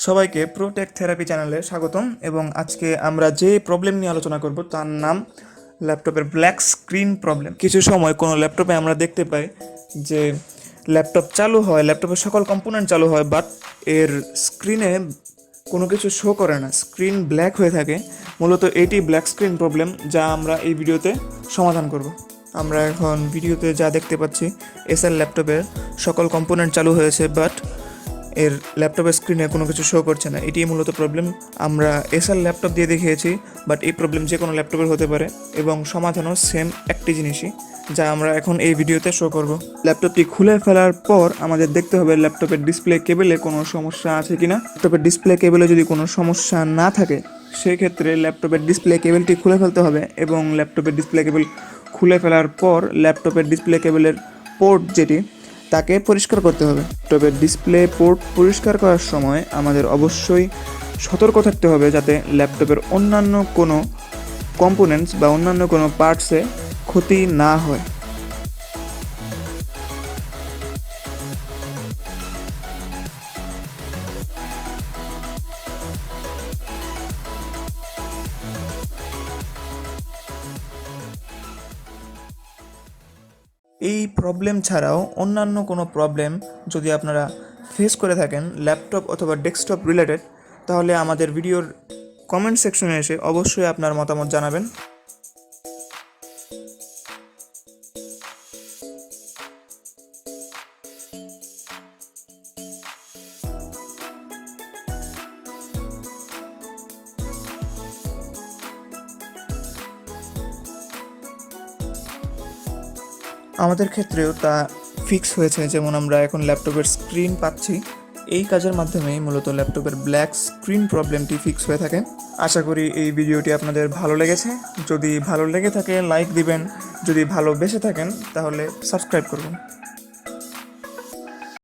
সবাইকে protect therapy চ্যানেলে স্বাগতম। এবং আজকে আমরা যে প্রবলেম নিয়ে আলোচনা করব তার নাম ল্যাপটপের ব্ল্যাক স্ক্রিন প্রবলেম। কিছু সময় কোনো ল্যাপটপে আমরা দেখতে পাই যে ল্যাপটপ চালু হয়, ল্যাপটপের সকল কম্পোনেন্ট চালু হয়, বাট এর স্ক্রিনে কোনো কিছু শো করে না, স্ক্রিন ব্ল্যাক হয়ে থাকে। মূলত এটি ব্ল্যাক স্ক্রিন প্রবলেম, যা আমরা এই ভিডিওতে সমাধান করব। আমরা এখন ভিডিওতে যা দেখতে পাচ্ছি, এসএল ল্যাপটপের সকল কম্পোনেন্ট চালু হয়েছে, বাট এর ল্যাপটপের স্ক্রিনে কোনো কিছু শো করছে না। এটি মূলত প্রবলেম। আমরা এসএল ল্যাপটপ দিয়ে দেখিয়েছি, বাট এই প্রবলেম যে কোনো ল্যাপটপের হতে পারে এবং সমাধানও সেম একটি জিনিসই, যা আমরা এখন এই ভিডিওতে শো করব। ল্যাপটপটি খুলে ফেলার পর আমাদের দেখতে হবে ল্যাপটপের ডিসপ্লে কেবলে কোনো সমস্যা আছে কিনা। ল্যাপটপের ডিসপ্লে কেবলে যদি কোনো সমস্যা না থাকে, সেক্ষেত্রে ল্যাপটপের ডিসপ্লে কেবলটি খুলে ফেলতে হবে এবং ল্যাপটপের ডিসপ্লে কেবল খুলে ফেলার পর ল্যাপটপের ডিসপ্লে কেবলের পোর্ট যেটি, তাকে পরিষ্কার করতে হবে। ল্যাপটপের ডিসপ্লে পোর্ট পরিষ্কার করার সময় আমাদের অবশ্যই সতর্ক থাকতে হবে যাতে ল্যাপটপের অন্যান্য কোনো কম্পোনেন্টস বা অন্যান্য কোনো পার্টসে ক্ষতি না হয়। এই প্রবলেম ছাড়াও অন্যান্য কোনো প্রবলেম যদি আপনারা ফেস করে থাকেন ল্যাপটপ অথবা ডেস্কটপ রিলেটেড, তাহলে আমাদের ভিডিওর কমেন্ট সেকশনে এসে অবশ্যই আপনার মতামত জানাবেন। আমাদের ক্ষেত্রেও তা ফিক্স হয়েছে, যেমন আমরা এখন ল্যাপটপের স্ক্রিন পাচ্ছি। এই কাজের মাধ্যমেই মূলত ল্যাপটপের ব্ল্যাক স্ক্রিন প্রবলেমটি ফিক্স হয়ে থাকে। আশা করি এই ভিডিওটি আপনাদের ভালো লেগেছে। যদি ভালো লেগে থাকে লাইক দিবেন, যদি ভালোবেসে থাকেন তাহলে সাবস্ক্রাইব করবেন।